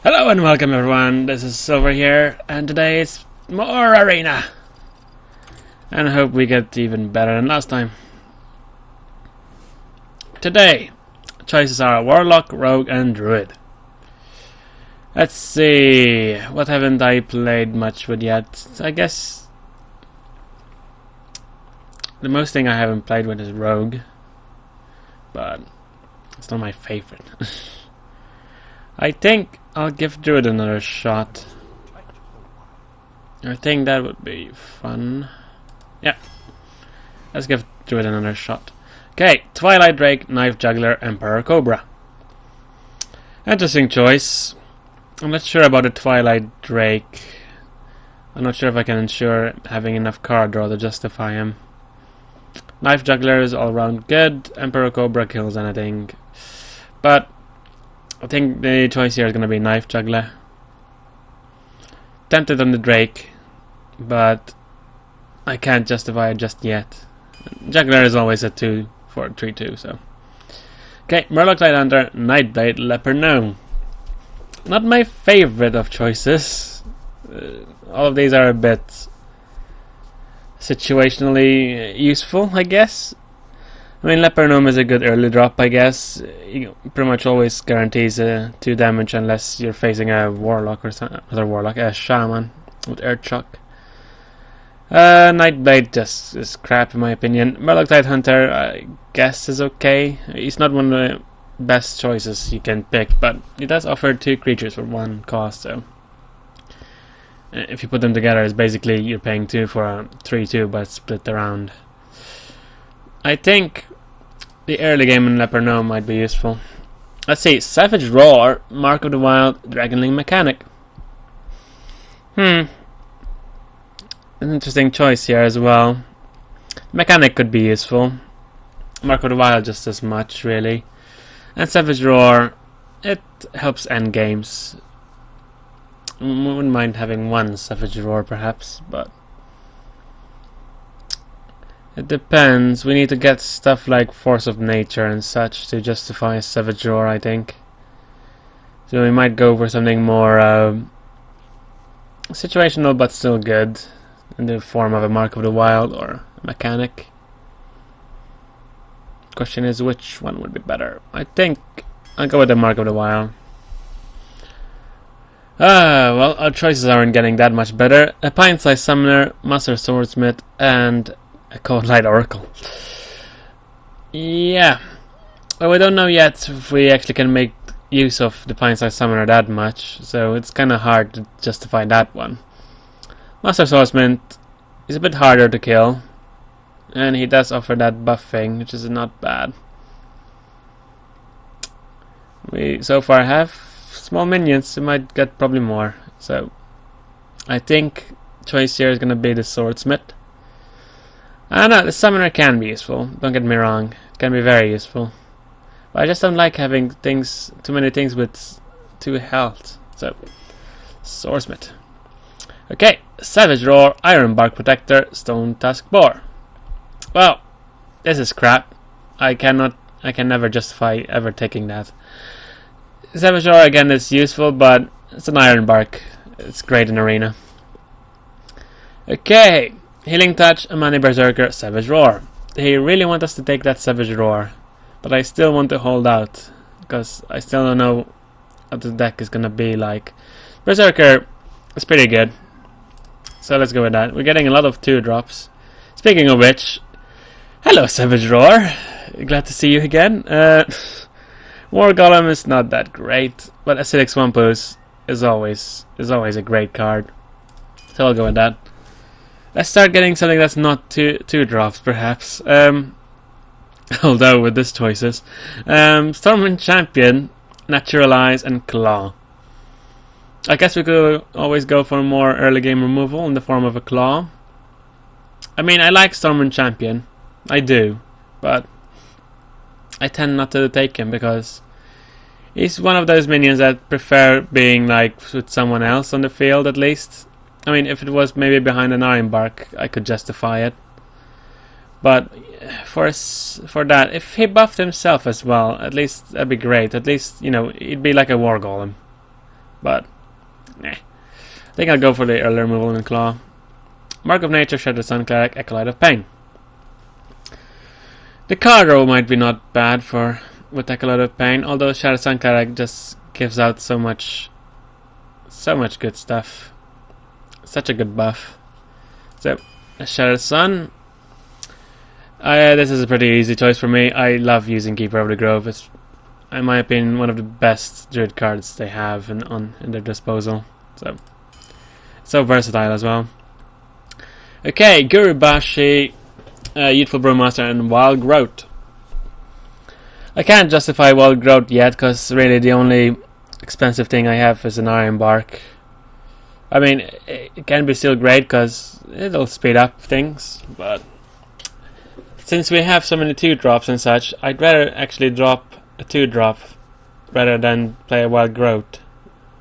Hello and welcome everyone, this is Silver here, and today it's more Arena! And I hope we get even better than last time. Today, choices are Warlock, Rogue and Druid. Let's see, what haven't I played much with yet? I guess the most thing I haven't played with is Rogue, but it's not my favorite. I think I'll give Druid another shot. I think that would be fun. Yeah, let's give Druid another shot. Okay, Twilight Drake, Knife Juggler, Emperor Cobra. Interesting choice. I'm not sure about the Twilight Drake. I'm not sure if I can ensure having enough card draw to justify him. Knife Juggler is all round good. Emperor Cobra kills anything. But I think the choice here is going to be Knife Juggler. Tempted on the Drake, but I can't justify it just yet. Juggler is always a 2 for 3-2, so. Okay, Murloc Tidehunter, Nightblade, Leper Gnome. Not my favorite of choices. All of these are a bit situationally useful, I guess. I mean, Leper Gnome is a good early drop, I guess. He pretty much always guarantees 2 damage unless you're facing a Warlock or another Warlock, a Shaman with Earth Shock. Nightblade just is crap in my opinion. Murloc Tidehunter, I guess, is okay. He's not one of the best choices you can pick, but he does offer 2 creatures for 1 cost, so if you put them together, it's basically you're paying 2 for a 3-2, but split around. I think the early game in Leper Gnome might be useful. Let's see, Savage Roar, Mark of the Wild, Dragonling Mechanic. An interesting choice here as well. Mechanic could be useful. Mark of the Wild just as much, really. And Savage Roar, it helps end games. Wouldn't mind having 1 Savage Roar perhaps, but it depends. We need to get stuff like Force of Nature and such to justify a Savage Roar, I think. So we might go for something more situational but still good, in the form of a Mark of the Wild or a Mechanic. Question is, which one would be better? I think I'll go with the Mark of the Wild. Well, our choices aren't getting that much better. A Pint-Sized Summoner, Master Swordsmith, and a Cold Light Oracle. Yeah. Well, we don't know yet if we actually can make use of the Pint-Sized Summoner that much, so it's kind of hard to justify that one. Master Swordsmith is a bit harder to kill, and he does offer that buffing, which is not bad. We so far have small minions, we might get probably more, so I think choice here is going to be the Swordsmith. I don't know, the Summoner can be useful, don't get me wrong, it can be very useful. But I just don't like having too many things with 2 health, so Swordsmith. Okay, Savage Roar, Iron Bark Protector, Stone Tusk Boar. Well, this is crap. I can never justify ever taking that. Savage Roar again is useful, but it's an Iron Bark. It's great in Arena. Okay, Healing Touch, Amani Berserker, Savage Roar. They really want us to take that Savage Roar, but I still want to hold out, because I still don't know what the deck is gonna be like. Berserker is pretty good, so let's go with that. We're getting a lot of 2 drops. Speaking of which, hello Savage Roar, glad to see you again. War Golem is not that great, but Acidic Swamp Ooze is always a great card, so I'll go with that. Let's start getting something that's not 2 drops perhaps. Although with these choices, Stormwind Champion, Naturalize and Claw. I guess we could always go for more early game removal in the form of a Claw. I mean, I like Stormwind Champion, I do, but I tend not to take him because he's one of those minions that prefer being like with someone else on the field at least. I mean, if it was maybe behind an Iron Bark, I could justify it. But for that, if he buffed himself as well, at least that'd be great. At least, you know, he'd be like a War Golem. but nah. I think I'll go for the early removal in Claw. Mark of Nature, Shattered Sun Cleric, Acolyte of Pain. The card row might be not bad with Acolyte of Pain, although Shattered Sun Cleric just gives out so much good stuff. Such a good buff. So, Shattered Sun. This is a pretty easy choice for me. I love using Keeper of the Grove. It's, in my opinion, one of the best Druid cards they have in their disposal. So versatile as well. Okay, Gurubashi, Youthful Brewmaster, and Wild Growth. I can't justify Wild Growth yet, because really the only expensive thing I have is an Iron Bark. I mean, it can be still great, because it'll speed up things, but since we have so many 2-drops and such, I'd rather actually drop a 2-drop rather than play a Wild Growth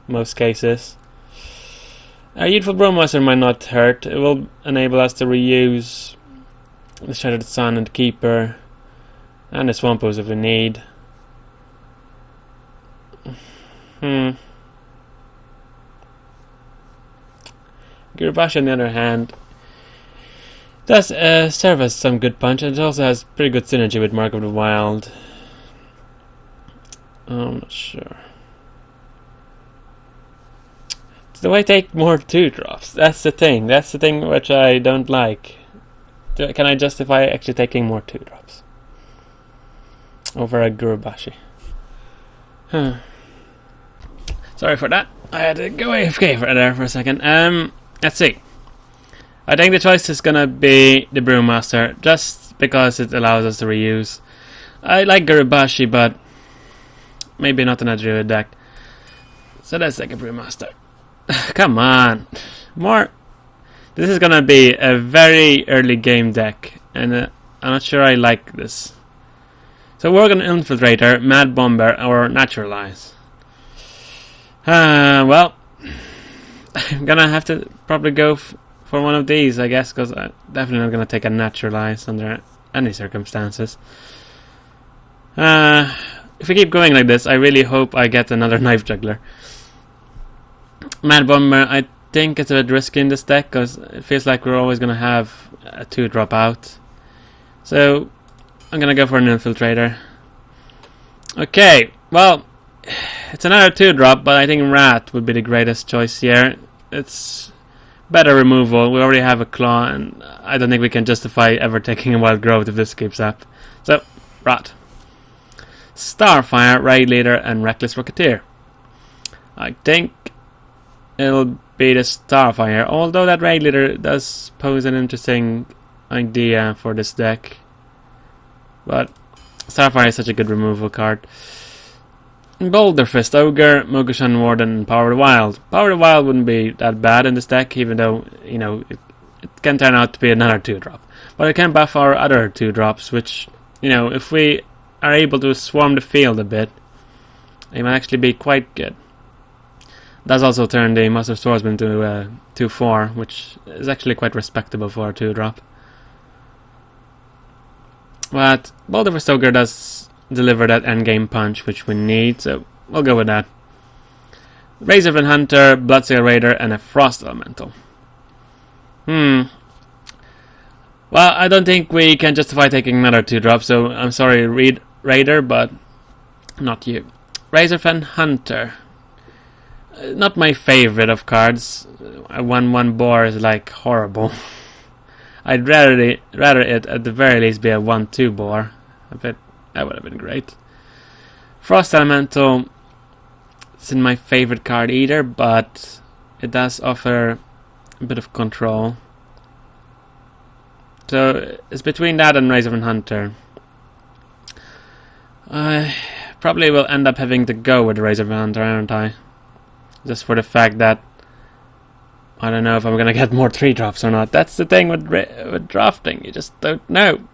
in most cases. Youthful Brewmaster might not hurt. It will enable us to reuse the Shattered Sun and Keeper and the Swamp Ooze if we need. Gurubashi, on the other hand, does serve as some good punch, and it also has pretty good synergy with Mark of the Wild. I'm not sure. Do I take more 2-drops? That's the thing. That's the thing which I don't like. Can I justify actually taking more 2-drops over a Gurubashi? Sorry for that. I had to go AFK for a second. Let's see. I think the choice is gonna be the Brewmaster, just because it allows us to reuse. I like Gurubashi, but maybe not in a Druid deck. So let's take a Brewmaster. Come on, more. This is gonna be a very early game deck, and I'm not sure I like this. So we're gonna Infiltrator, Mad Bomber, or Naturalize. Well, I'm gonna have to probably go for one of these, I guess, because I'm definitely not gonna take a Naturalize under any circumstances. If we keep going like this, I really hope I get another Knife Juggler. Mad Bomber, I think it's a bit risky in this deck, because it feels like we're always going to have a 2-drop out. So, I'm going to go for an Infiltrator. Okay, well, it's another 2-drop, but I think Rat would be the greatest choice here. It's better removal. We already have a Claw, and I don't think we can justify ever taking a Wild Growth if this keeps up. So, Rat. Starfire, Raid Leader, and Reckless Rocketeer. I think it'll be the Starfire, although that Raid Leader does pose an interesting idea for this deck. But Starfire is such a good removal card. Boulder Fist, Ogre, Mongoosian Warden, and Power of the Wild. Power of the Wild wouldn't be that bad in this deck, even though, you know, it can turn out to be another 2-drop. But it can buff our other 2-drops, which, you know, if we are able to swarm the field a bit, it might actually be quite good. Does also turn the Master Swordsman to a 2-4, which is actually quite respectable for a 2-drop. But Boulder Fist Ogre does deliver that endgame punch which we need, so we'll go with that. Razorfen Hunter, Bloodseal Raider, and a Frost Elemental. Well, I don't think we can justify taking another 2-drop, so I'm sorry, Raider, but not you. Razorfen Hunter. Not my favorite of cards. A 1/1 boar is like horrible. I'd rather it at the very least be a 1/2 boar. I bet that would have been great. Frost Elemental isn't my favorite card either, but it does offer a bit of control. So it's between that and Razorfen Hunter. I probably will end up having to go with Razorfen Hunter, aren't I? Just for the fact that I don't know if I'm gonna get more 3-drops or not. That's the thing with drafting. You just don't know.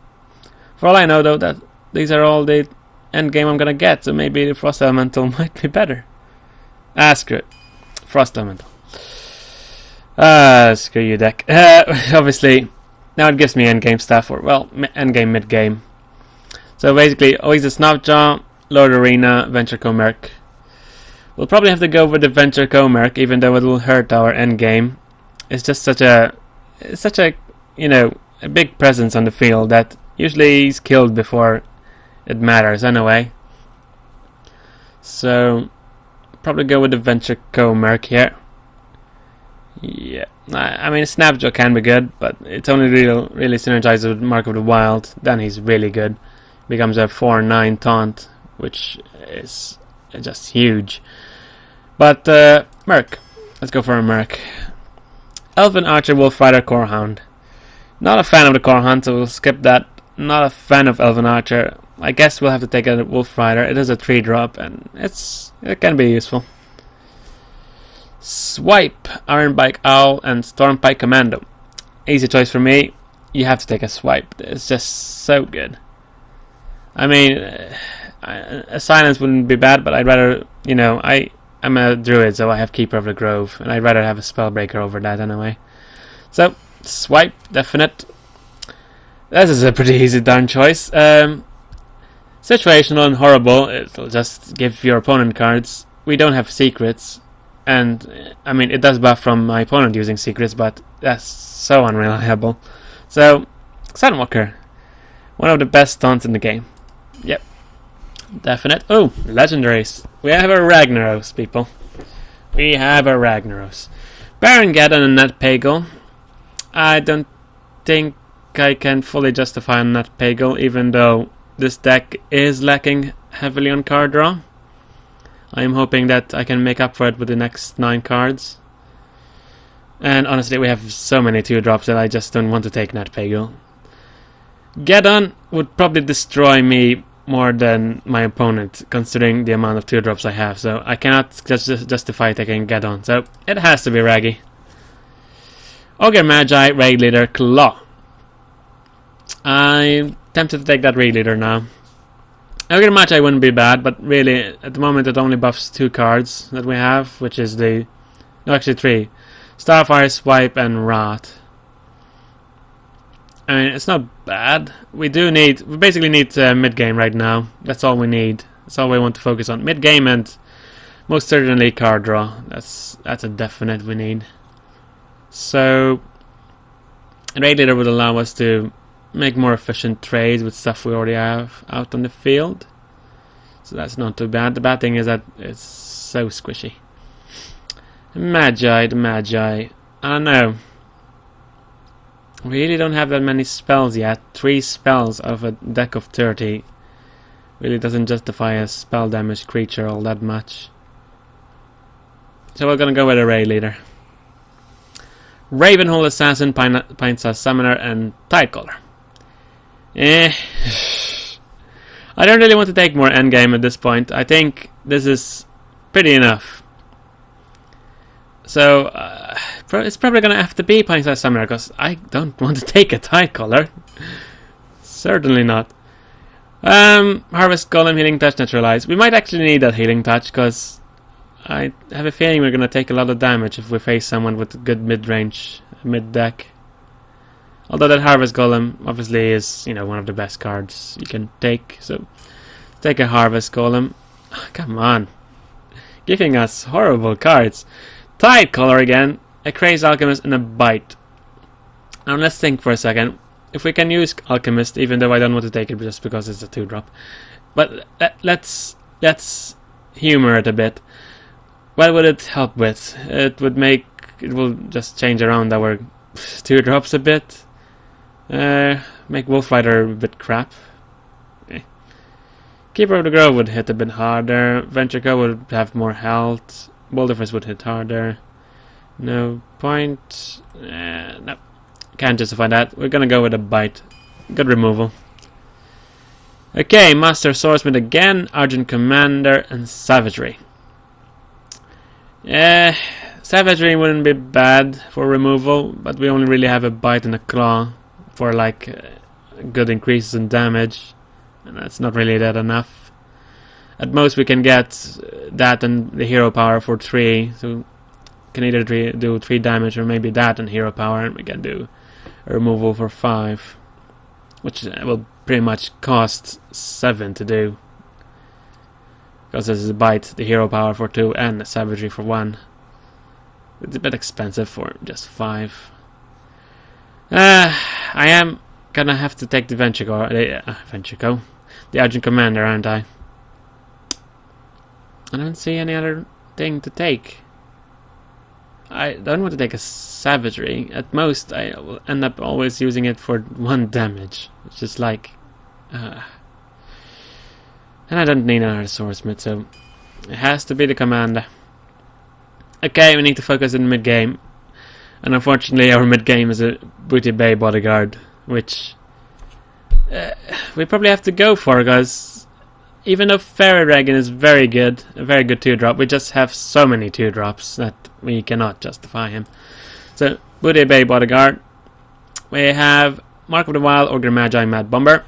For all I know, though, that these are all the end game I'm gonna get. So maybe the Frost Elemental might be better. Screw it. Frost Elemental. Screw you, deck. Obviously, now it gives me endgame stuff, or well, endgame, mid-game. So basically, always a Snapjaw, Lord Arena, Venture Comerc. We'll probably have to go with the Venture Comerc, even though it will hurt our endgame. It's just such a, you know, a big presence on the field that usually he's killed before it matters anyway. So, probably go with the Venture Comerc here. Yeah, I mean, Snapjaw can be good, but it's only really synergizes with Mark of the Wild. Then he's really good. Becomes a 4/9 taunt, which is just huge. But Merc, let's go for a Merc. Elven Archer, Wolf Rider, Corehound. Not a fan of the Corehound, so we'll skip that. Not a fan of Elven Archer. I guess we'll have to take a Wolf Rider. It is a 3-drop, and it can be useful. Swipe, Ironbike Owl, and Stormpike Commando. Easy choice for me. You have to take a Swipe. It's just so good. I mean, a Silence wouldn't be bad, but I'd rather, you know, I'm a Druid, so I have Keeper of the Grove, and I'd rather have a Spellbreaker over that anyway. So, Swipe, definite. This is a pretty easy darn choice. Situational and Horrible, it'll just give your opponent cards. We don't have secrets. And, I mean, it does buff from my opponent using secrets, but that's so unreliable. So, Sunwalker. One of the best taunts in the game. Yep. Definite. Oh, legendaries. We have a Ragnaros, people. We have a Ragnaros. Baron Geddon and Nat Pagel. I don't think I can fully justify on Nat Pagel, even though this deck is lacking heavily on card draw. I am hoping that I can make up for it with the next 9 cards. And honestly, we have so many 2-drops that I just don't want to take Nat Pagel. Geddon would probably destroy me more than my opponent, considering the amount of 2-drops I have. So I cannot justify taking Geddon. So it has to be Raggy. Ogre Magi, Raid Leader, Claw. I'm tempted to take that Raid Leader now. Ogre Magi wouldn't be bad, but really, at the moment it only buffs 2 cards that we have, which is the... No, actually 3. Starfire, Swipe, and Rot. I mean, it's not bad. We basically need mid-game right now. That's all we need. That's all we want to focus on. Mid-game and most certainly card draw. That's a definite we need. So, Raid Leader would allow us to make more efficient trades with stuff we already have out on the field. So that's not too bad. The bad thing is that it's so squishy. The Magi. I don't know. We really don't have that many spells yet. 3 spells out of a deck of 30 really doesn't justify a spell damage creature all that much. So we're gonna go with a Raid Leader. Ravenhold Assassin, Pine-Sized Summoner, and Tidecaller. I don't really want to take more endgame at this point. I think this is pretty enough. So, it's probably going to have to be Pine-Sized Summoner, because I don't want to take a Tidecaller. Certainly not. Harvest Golem, Healing Touch, Neutralize. We might actually need that Healing Touch, because I have a feeling we're going to take a lot of damage if we face someone with good mid-range, mid-deck. Although that Harvest Golem obviously is, you know, one of the best cards you can take. So, take a Harvest Golem. Oh, come on. Giving us horrible cards. Tidecaller again. A Crazed Alchemist and a Bite. Now let's think for a second. If we can use Alchemist, even though I don't want to take it just because it's a 2-drop. But let's humor it a bit. What would it help with? It will just change around our 2-drops a bit. Make Wolf Rider a bit crap. Keeper of the Grove would hit a bit harder. Venture Co would have more health. Boulderfist would hit harder. No point. No. Can't justify that. We're gonna go with a Bite. Good removal. Okay, Master Swordsmith again. Argent Commander and Savagery. Savagery wouldn't be bad for removal, but we only really have a Bite and a Claw for like good increases in damage, and that's not really that enough. At most we can get that and the hero power for 3, so can either do 3 damage or maybe that and hero power, and we can do a removal for 5, which will pretty much cost 7 to do. Because this is Bite, the hero power for 2, and the Savagery for 1. It's a bit expensive for just 5. I am gonna have to take the the Argent Commander, aren't I? I don't see any other thing to take. I don't want to take a Savagery. At most, I will end up always using it for 1 damage. It's just like... and I don't need another Swordsmith, so... It has to be the Commander. Okay, we need to focus in mid-game. And unfortunately, our mid-game is a Booty Bay Bodyguard, which... we probably have to go for, because... Even though Fairy Dragon is very good, a very good 2-drop, we just have so many 2-drops that we cannot justify him. So, Booty Bay Bodyguard. We have Mark of the Wild, Ogre Magi, Mad Bomber.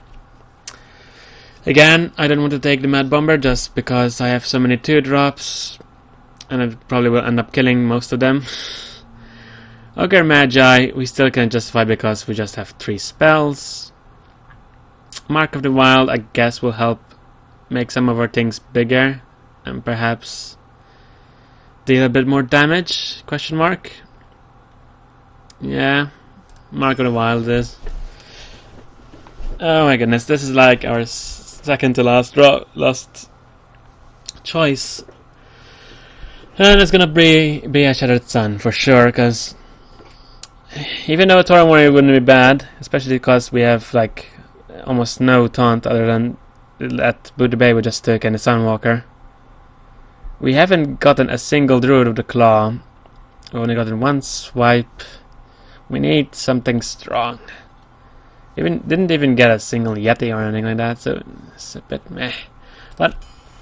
Again, I don't want to take the Mad Bomber just because I have so many 2-drops. And I probably will end up killing most of them. Ogre Magi, we still can't justify because we just have 3 spells. Mark of the Wild, I guess, will help make some of our things bigger and perhaps deal a bit more damage, question mark. Yeah, Mark of the Wild is. Oh my goodness, this is like our second to last choice. And it's gonna be a Shattered Sun for sure, because even though a Tauren Warrior wouldn't be bad, especially because we have like almost no taunt other than at Booty Bay we just took and the Sunwalker. We haven't gotten a single Druid of the Claw. We've only gotten 1 swipe. We need something strong. Didn't even get a single Yeti or anything like that, so it's a bit meh. But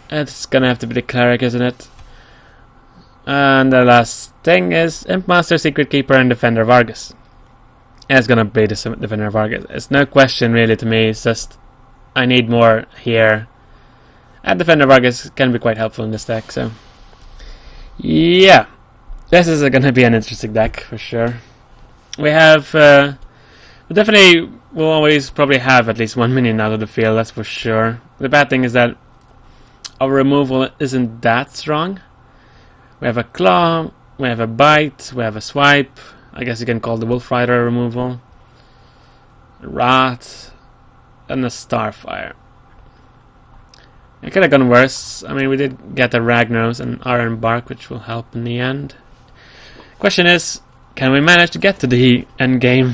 it's gonna have to be the Cleric, isn't it? And the last thing is Imp Master, Secret Keeper, and Defender of Argus. And it's gonna be the Defender of Argus. It's no question really to me, it's just I need more here. And Defender of Argus can be quite helpful in this deck, so... Yeah. This is gonna be an interesting deck, for sure. We have... we definitely will always probably have at least 1 minion out of the field, that's for sure. The bad thing is that our removal isn't that strong. We have a Claw, we have a Bite, we have a Swipe. I guess you can call the Wolf Rider removal. A Rat... and a Starfire. It could have gone worse. I mean, we did get a Ragnaros and Iron Bark, which will help in the end. Question is, can we manage to get to the end game?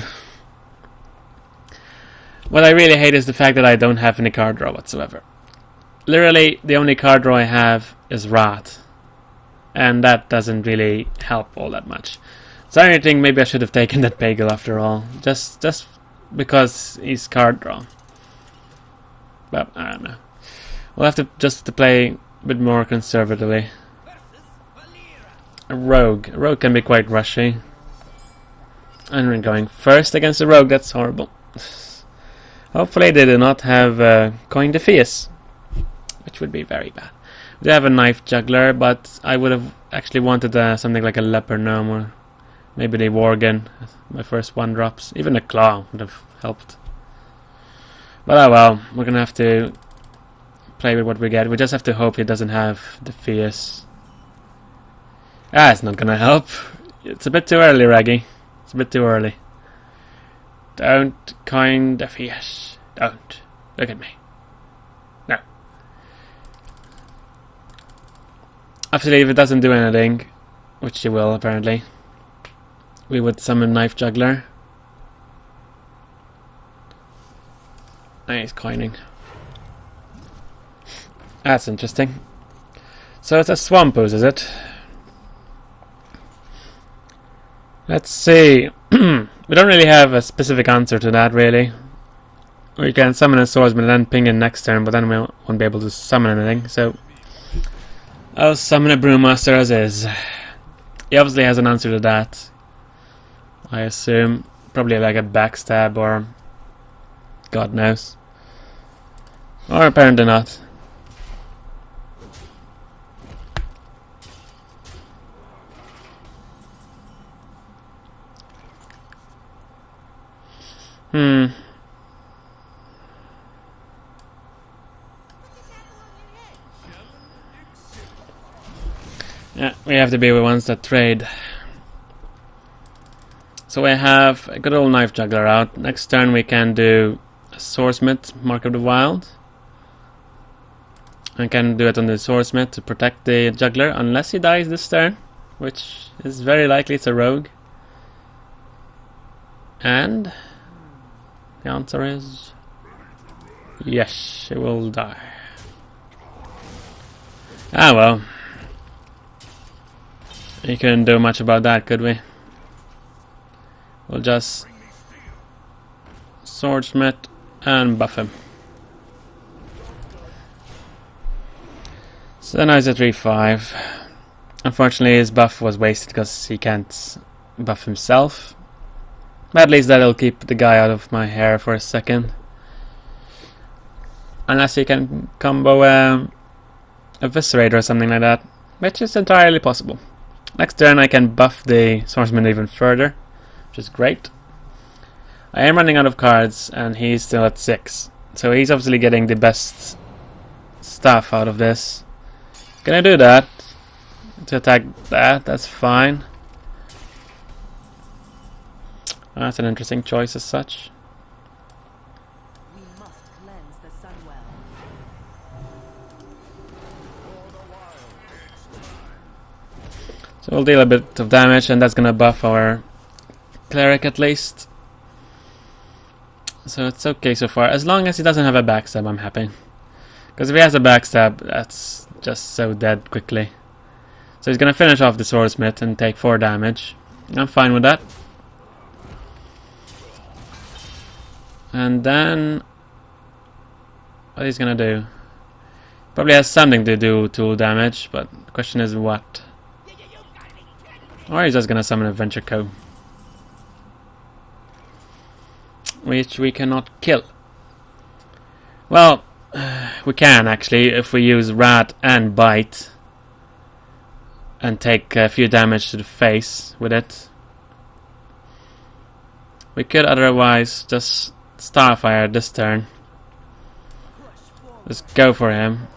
What I really hate is the fact that I don't have any card draw whatsoever. Literally, the only card draw I have is Rat. And that doesn't really help all that much. So I think maybe I should have taken that Bagel after all. Just because he's card draw. But I don't know. We'll have to just play a bit more conservatively. A Rogue. A Rogue can be quite rushy. And we're going first against a Rogue. That's horrible. Hopefully they do not have Coin Defias, which would be very bad. We do have a Knife Juggler, but I would have actually wanted something like a Leper Gnome or maybe the Worgen. My first 1-drops. Even a Claw would have helped. But oh well, we're gonna have to play with what we get. We just have to hope he doesn't have Defias. It's not gonna help. It's a bit too early, Raggy. It's a bit too early. Don't coin Defias. Don't. Look at me. No. Obviously, if it doesn't do anything, which it will apparently, we would summon Knife Juggler. He's coining. That's interesting. So it's a Swamp Ooze, is it? Let's see. We don't really have a specific answer to that, really. We can summon a Swordsman and then ping in next turn, but then we won't be able to summon anything, so... I'll summon a Brewmaster as is. He obviously has an answer to that. I assume. Probably like a Backstab or... God knows. Or apparently not. we have to be the ones that trade. So we have a good old knife juggler out. Next turn we can do a swordsmith, Mark of the Wild. I can do it on the swordsmith to protect the juggler, unless he dies this turn, which is very likely. It's a rogue. And the answer is yes, he will die. Ah well. We couldn't do much about that, could we? We'll just swordsmith and buff him. So now he's a 3-5. Unfortunately his buff was wasted because he can't buff himself. But at least that'll keep the guy out of my hair for a second. Unless he can combo Eviscerate or something like that, which is entirely possible. Next turn I can buff the swordsman even further, which is great. I am running out of cards and he's still at 6. So he's obviously getting the best stuff out of this. Can I do that? To attack that, that's fine. That's an interesting choice as such. We must cleanse the Sunwell. So we'll deal a bit of damage and that's gonna buff our cleric at least. So it's okay so far. As long as he doesn't have a backstab, I'm happy. Because if he has a backstab, that's just so dead quickly. So he's gonna finish off the swordsmith and take 4 damage. I'm fine with that. And then what he's gonna do? Probably has something to do to damage, but the question is what? Or he's just gonna summon a Venture Co. Which we cannot kill. Well, we can actually if we use Rat and Bite and take a few damage to the face with it. We could otherwise just Starfire this turn. Just go for him.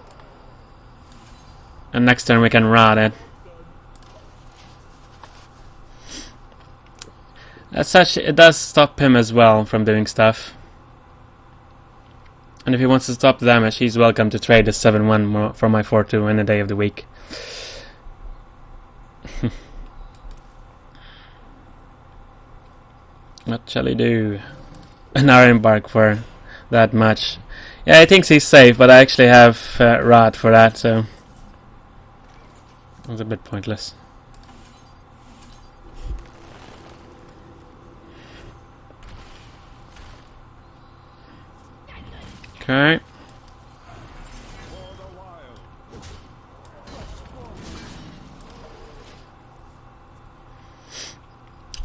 And next turn we can Rat it. As such, it does stop him as well from doing stuff. And if he wants to stop the damage, he's welcome to trade the 7-1 for my 4-2 any day of the week. What shall he do? An Iron Bark for that much. Yeah, he thinks he's safe, but I actually have Rat for that, so it was a bit pointless. Okay.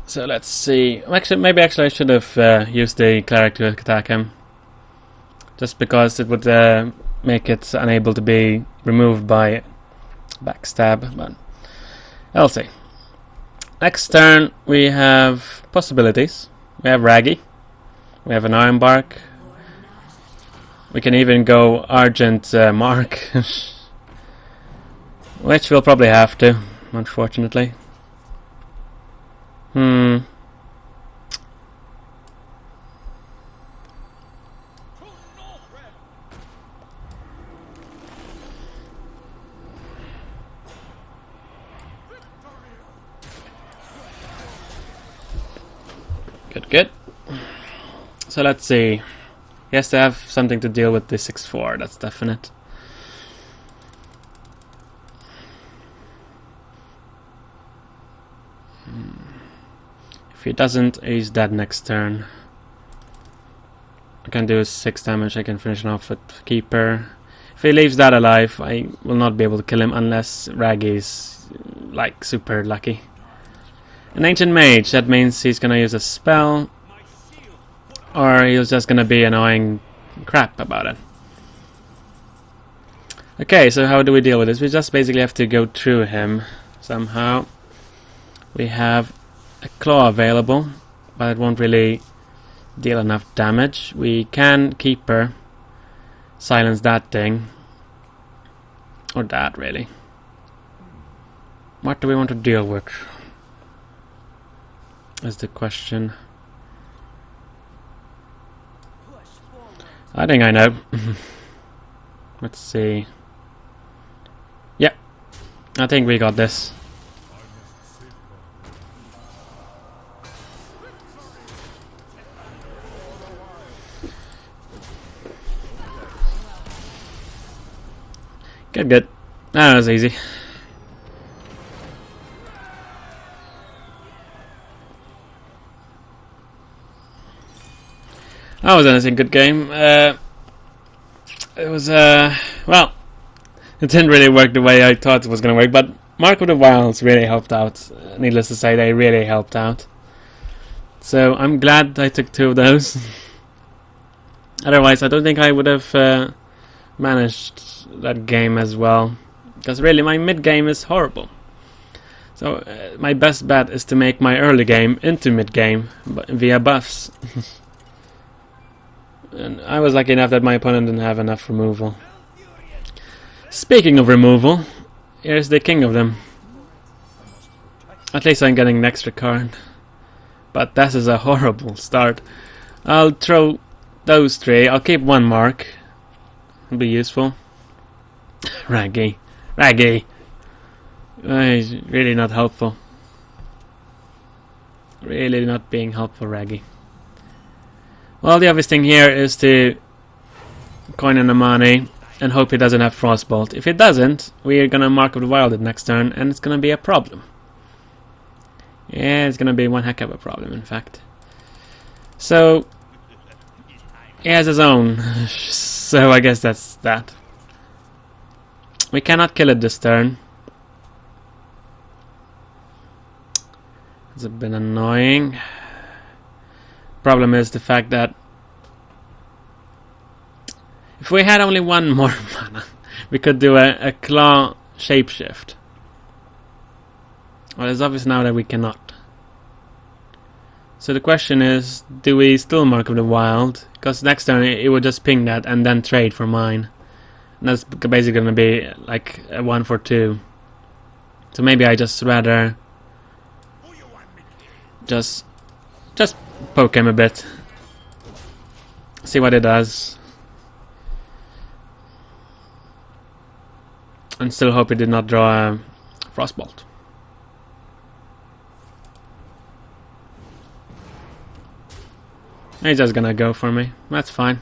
So let's see. Maybe I should have used the cleric to attack him, just because it would make it unable to be removed by backstab. But I'll see. Next turn we have possibilities. We have Raggy. We have an Iron Bark. We can even go Argent Mark, which we'll probably have to, unfortunately. Good, good. So let's see. He has to have something to deal with the 6-4, that's definite. If he doesn't, he's dead next turn. I can do 6 damage, I can finish him off with Keeper. If he leaves that alive, I will not be able to kill him unless Raggy is like super lucky. An Ancient Mage, that means he's gonna use a spell. Or he's just gonna be annoying crap about it. Okay, so how do we deal with this? We just basically have to go through him somehow. We have a claw available, but it won't really deal enough damage. We can Keeper, silence that thing. Or that, really. What do we want to deal with? Is the question. I think I know. Let's see. Yep. I think we got this. Good, good. That was easy. That was honestly a good game. It was, well, it didn't really work the way I thought it was going to work, but Mark of the Wilds really helped out. Needless to say, they really helped out. So I'm glad I took 2 of those. Otherwise, I don't think I would have managed that game as well. Because really, my mid game is horrible. So my best bet is to make my early game into mid game via buffs. And I was lucky enough that my opponent didn't have enough removal. Speaking of removal, here's the king of them. At least I'm getting an extra card. But this is a horrible start. I'll throw those 3. I'll keep 1 mark. It'll be useful. Raggy. Raggy! He's really not helpful. Really not being helpful, Raggy. Well, the obvious thing here is to coin in the money and hope he doesn't have Frostbolt. If he doesn't, we're gonna Mark of the Wild it next turn, and it's gonna be a problem. Yeah, it's gonna be one heck of a problem, in fact. So, he has his own, so I guess that's that. We cannot kill it this turn. It's a bit annoying. Problem is the fact that if we had only 1 more mana, we could do a claw shapeshift. Well, it's obvious now that we cannot. So the question is, do we still Mark of the Wild? Because next turn it would just ping that and then trade for mine. And that's basically going to be like a 1 for 2. So maybe I just rather just poke him a bit. See what it does. And still hope he did not draw a Frostbolt. He's just gonna go for me. That's fine.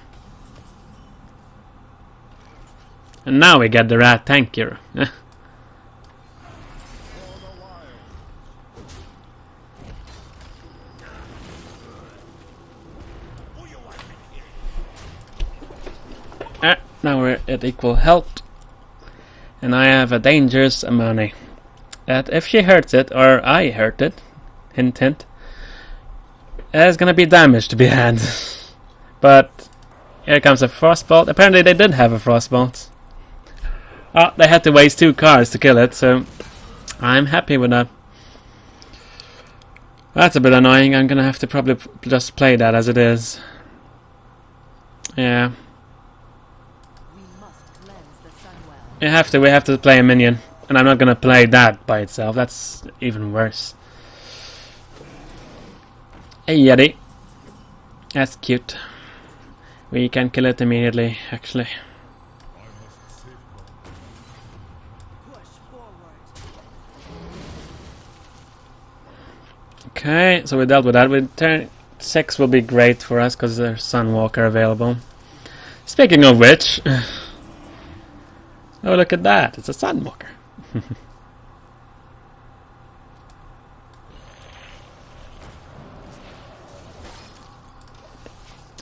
And now we get the rat tankier. Now we're at equal health. And I have a dangerous money. That if she hurts it, or I hurt it, hint hint, there's gonna be damage to be had. But here comes a Frostbolt. Apparently they did have a Frostbolt. Oh, they had to waste 2 cards to kill it, so I'm happy with that. That's a bit annoying. I'm gonna have to probably just play that as it is. Yeah. We have to play a minion. And I'm not gonna play that by itself. That's even worse. Hey Yeti. That's cute. We can kill it immediately, actually. Okay, so we dealt with that. With turn 6 will be great for us because there's Sunwalker available. Speaking of which, oh look at that! It's a Sunwalker.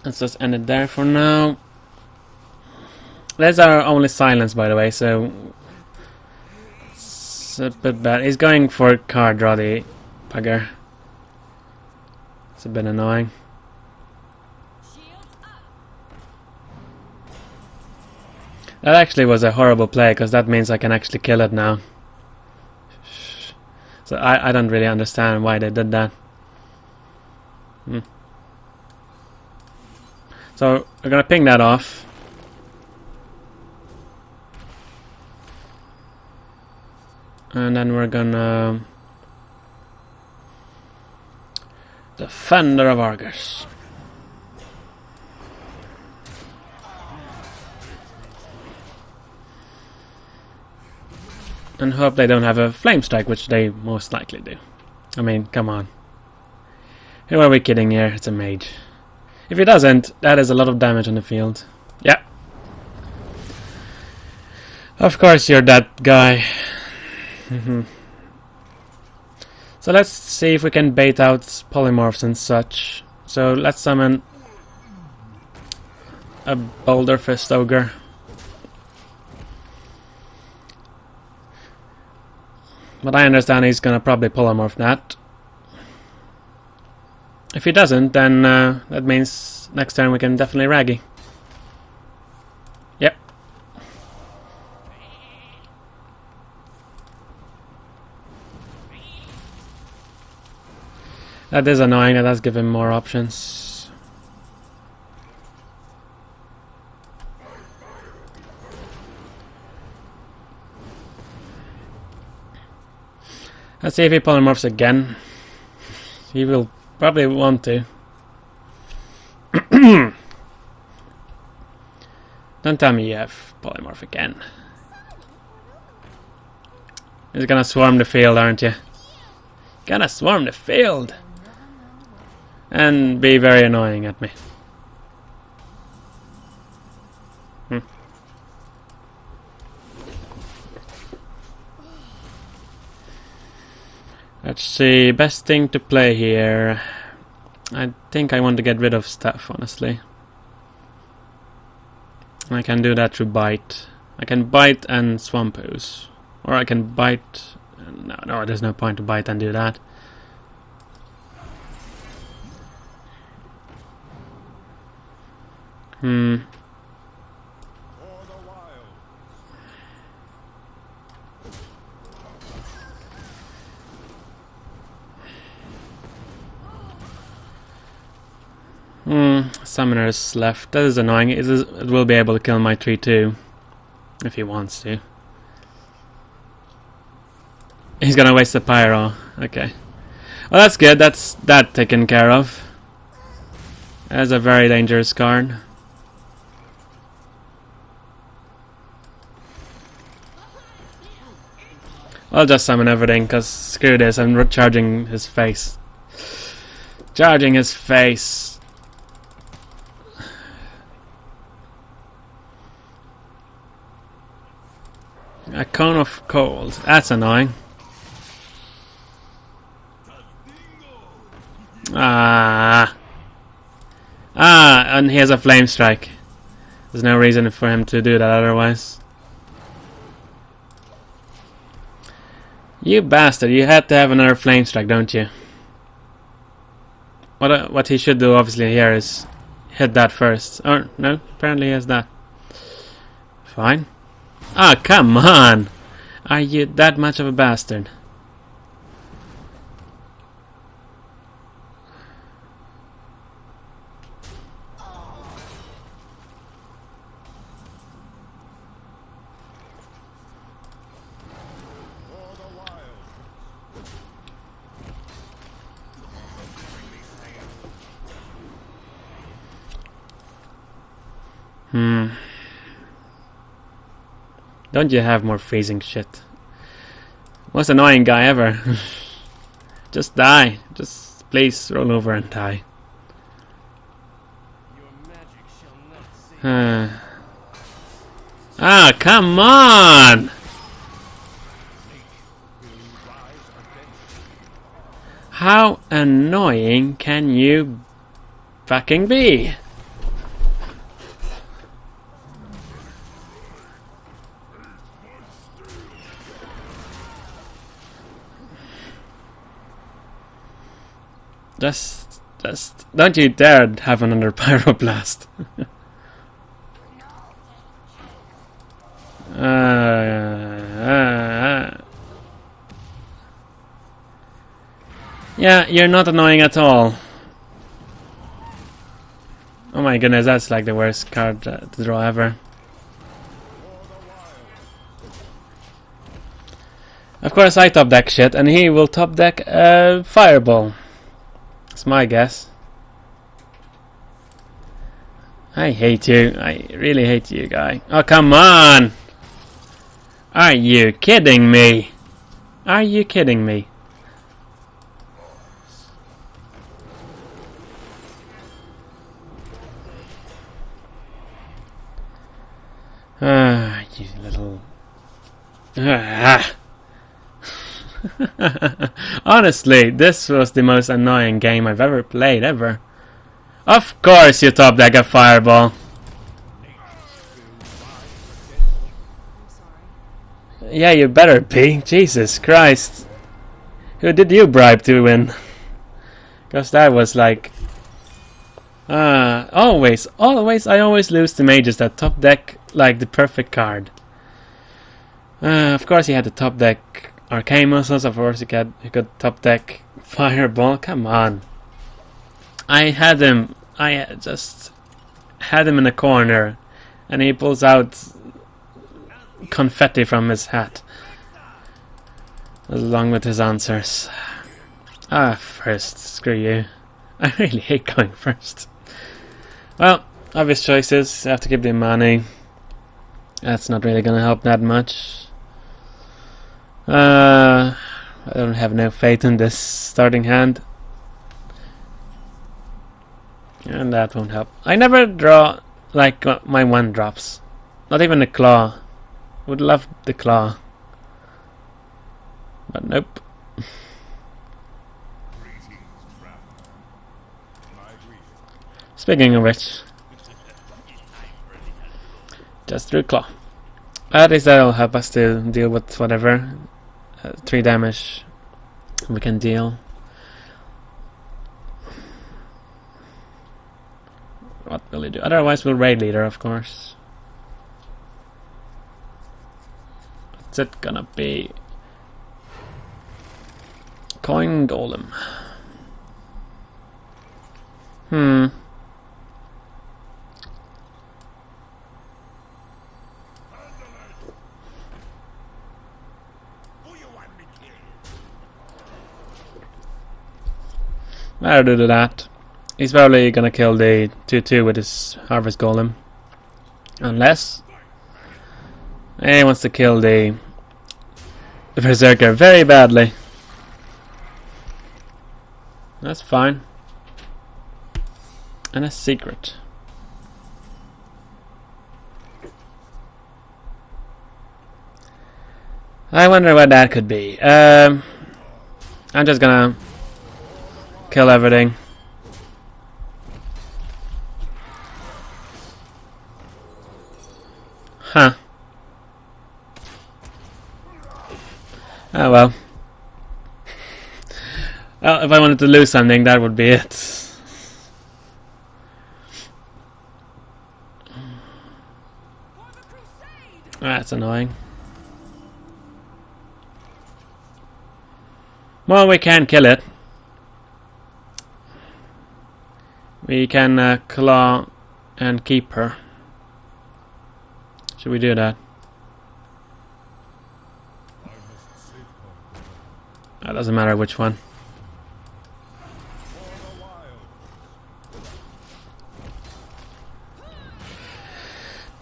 Let's just end it there for now. That's our only silence, by the way, so it's a bit bad. He's going for card draw, the bugger. It's a bit annoying. That actually was a horrible play, because that means I can actually kill it now. So I don't really understand why they did that. So we're gonna ping that off. And then we're gonna... Defender of Argus. And hope they don't have a flame strike, which they most likely do. I mean, come on. Who are we kidding here? It's a mage. If he doesn't, that is a lot of damage on the field. Yeah. Of course you're that guy. So let's see if we can bait out polymorphs and such. So let's summon a Boulder Fist Ogre. But I understand he's gonna probably polymorph that. If he doesn't, then that means next turn we can definitely Raggy. Yep. That is annoying, that does give him more options. Let's see if he polymorphs again. He will probably want to. Don't tell me you have polymorph again. You're gonna swarm the field, aren't you? Gonna swarm the field! And be very annoying at me. Let's see, best thing to play here. I think I want to get rid of stuff, honestly. I can do that through bite. I can bite and swamp ooze. Or I can bite... No, there's no point to bite and do that. Summoners left. That is annoying. It will be able to kill my tree too. If he wants to. He's gonna waste the pyro. Okay. Well, that's good. That's that taken care of. That's a very dangerous card. I'll just summon everything, cause screw this, I'm charging his face. Charging his face. A cone of cold. That's annoying. And he has a flame strike. There's no reason for him to do that otherwise. You bastard, you had to have another flame strike, don't you? What he should do obviously here is hit that first. Or no, apparently he has that. Fine. Ah, come on! Are you that much of a bastard? Don't you have more phasing shit? Most annoying guy ever. Just die. Just please roll over and die. Ah, come on! How annoying can you fucking be? Just don't you dare have another pyroblast. Yeah, you're not annoying at all. Oh my goodness, that's like the worst card to draw ever. Of course I top deck shit, and he will top deck Fireball. That's my guess. I hate you. I really hate you, guy. Oh, come on! Are you kidding me? Are you kidding me? Ah, you little... Ah. Honestly, this was the most annoying game I've ever played, ever. Of course you top deck a Fireball. I'm sorry. Yeah, you better be. Jesus Christ. Who did you bribe to win? Because that was like... always I always lose to mages that top deck like the perfect card. Of course he had the top deck Arcane Muscles, of course he could top deck Fireball, come on. I just had him in a corner and he pulls out confetti from his hat along with his answers. First, screw you. I really hate going first. Well, obvious choices. I have to keep the money. That's not really gonna help that much. I don't have no faith in this starting hand. And that won't help. I never draw like my 1-drops. Not even the claw. Would love the claw. But nope. Speaking of which, just through claw. At least that'll help us to deal with whatever 3 damage we can deal. What will he do? Otherwise we'll raid leader, of course. What's it gonna be? Coin Golem. I'll do that. He's probably gonna kill the 2/2 with his Harvest Golem. Unless he wants to kill the Berserker very badly. That's fine. And a secret. I wonder what that could be. I'm just gonna kill everything. Huh. Oh well. Well, if I wanted to lose something, that would be it. That's annoying. Well, we can kill it. We can claw and keep her. Should we do that? It doesn't matter which one.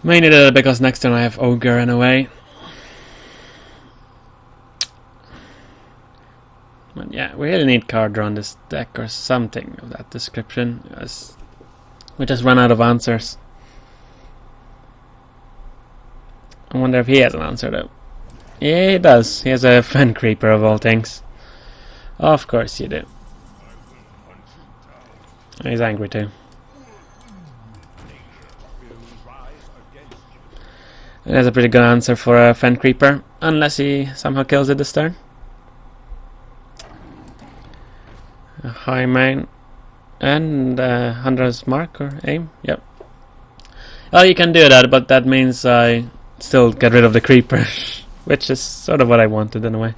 Mainly do it because next turn I have Ogre in a way. But yeah, we really need card draw on this deck or something of that description. As we just run out of answers. I wonder if he has an answer though. Yeah, he does. He has a Fen Creeper of all things. Of course you do. He's angry too. That's a pretty good answer for a Fen Creeper, unless he somehow kills it this turn. A high main and Hunter's Mark or aim, yep. Oh, you can do that, but that means I still get rid of the Creeper, which is sort of what I wanted in a way.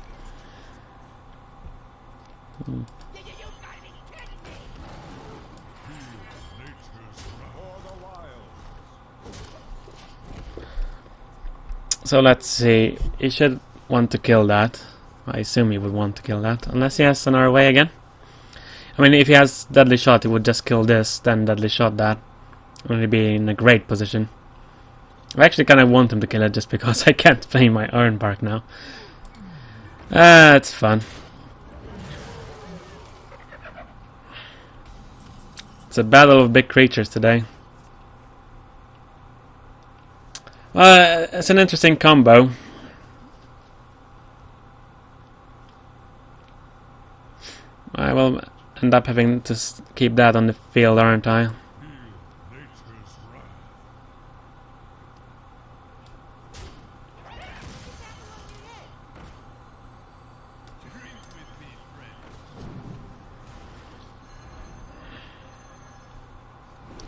So let's see, you should want to kill that. I assume he would want to kill that, unless he has another way again. I mean, if he has Deadly Shot, he would just kill this, then Deadly Shot that. And he'd be in a great position. I actually kind of want him to kill it just because I can't play my Iron Bark now. It's fun. It's a battle of big creatures today. Well, it's an interesting combo. I will end up having to keep that on the field, aren't I?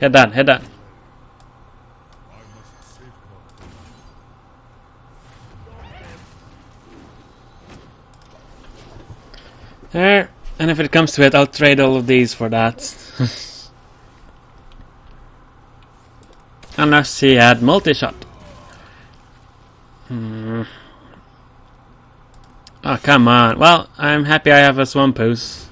Hit that, hit that. There. And if it comes to it, I'll trade all of these for that. Unless he had multi-shot. Oh, come on. Well, I'm happy I have a Swampus.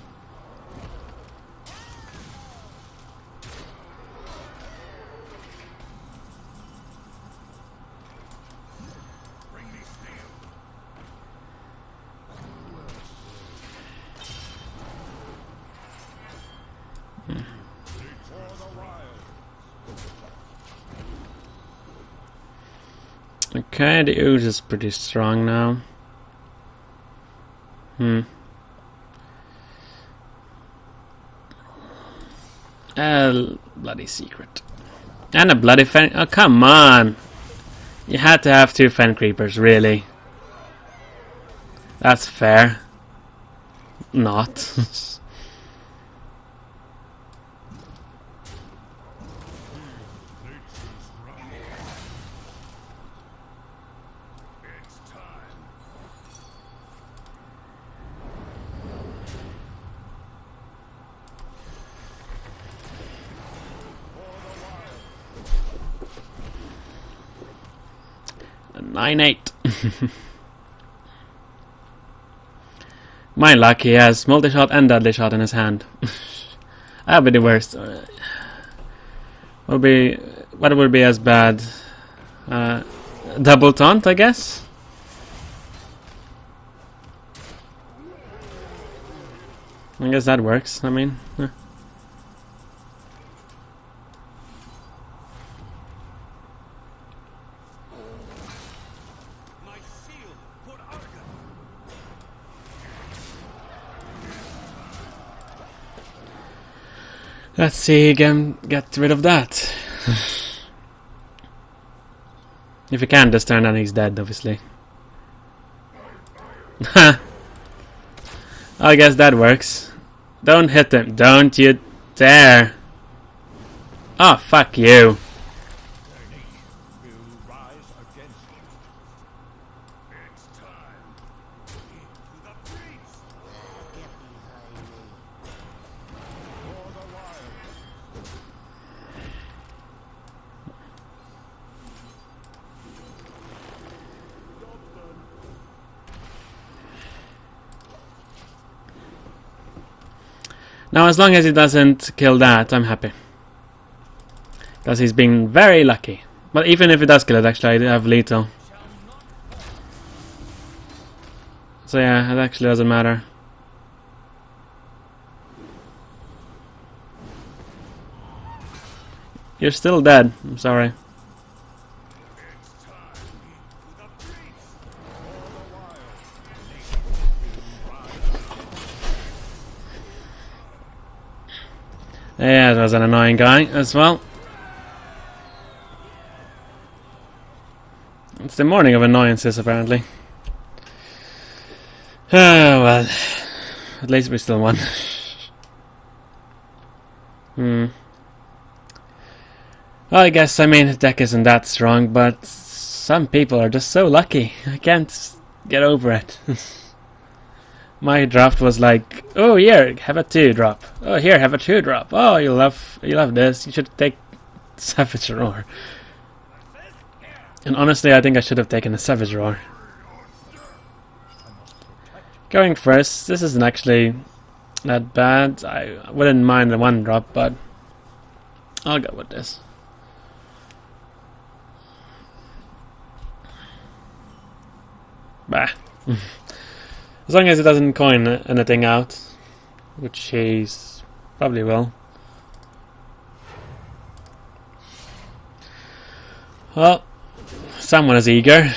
Okay, the ooze is pretty strong now. Bloody secret. And a bloody fen. Oh, come on! You had to have 2 fen creepers, really. That's fair. Not. A 9-8. My luck, he has multi-shot and deadly shot in his hand. That'll be the worst. What would be as bad? Double taunt, I guess? I guess that works, I mean. Let's see, again, get rid of that. If he can this turn, then he's dead, obviously. I guess that works. Don't hit him. Don't you dare. Oh, fuck you. Now, as long as he doesn't kill that, I'm happy. Because he's been very lucky. But even if he does kill it, actually, I have lethal. So yeah, it actually doesn't matter. You're still dead. I'm sorry. Yeah, that was an annoying guy as well. It's the morning of annoyances, apparently. Oh, well. At least we still won. Well, I guess, I mean, the deck isn't that strong, but some people are just so lucky. I can't get over it. My draft was like, oh, here, have a 2-drop. Oh, here, have a 2-drop. Oh, you love this. You should take Savage Roar. And honestly, I think I should have taken a Savage Roar. Going first, this isn't actually that bad. I wouldn't mind the 1-drop, but I'll go with this. Bah. As long as it doesn't coin anything out, which he's probably will. Well, someone is eager.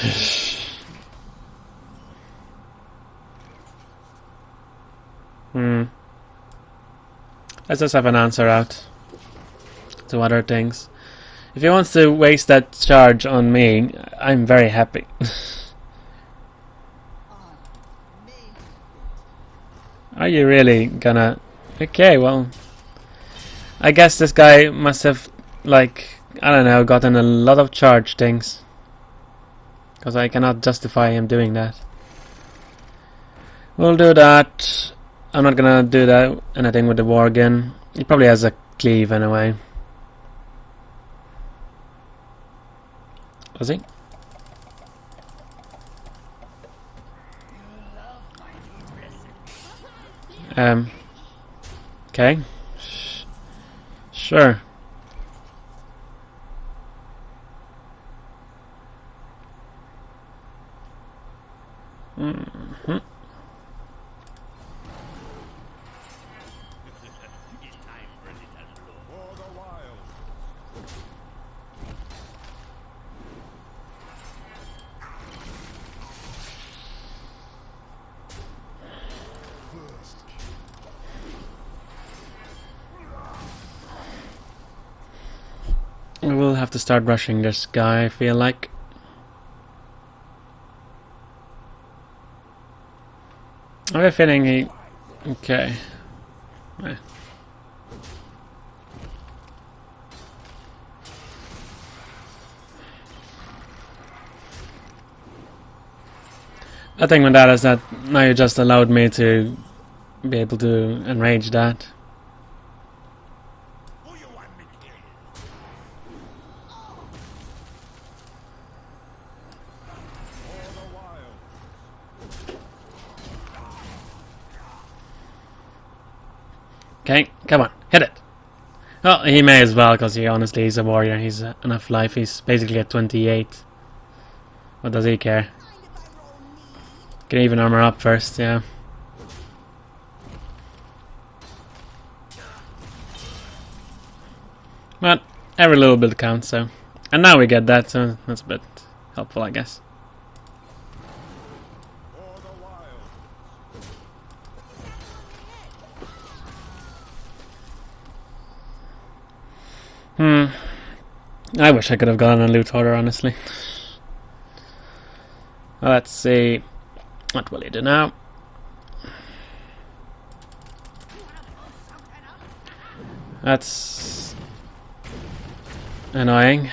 Let's just have an answer out to other things. If he wants to waste that charge on me, I'm very happy. Are you really gonna... Okay, well... I guess this guy must have, like, I don't know, gotten a lot of charge things. Because I cannot justify him doing that. We'll do that. I'm not gonna do that anything with the Worgen. He probably has a cleave anyway. Was he? Okay. Sure. Mm-hmm. We will have to start rushing this guy, I feel like. I have a feeling he... Okay. The thing with that is that now you just allowed me to be able to enrage that. Okay, come on, hit it! Oh, he may as well, because honestly he's a warrior, he's enough life, he's basically at 28. What does he care? Can even armor up first, yeah. But every little bit counts, so... And now we get that, so that's a bit helpful, I guess. I wish I could have gone on loot order, honestly. Well, let's see. What will he do now? That's annoying.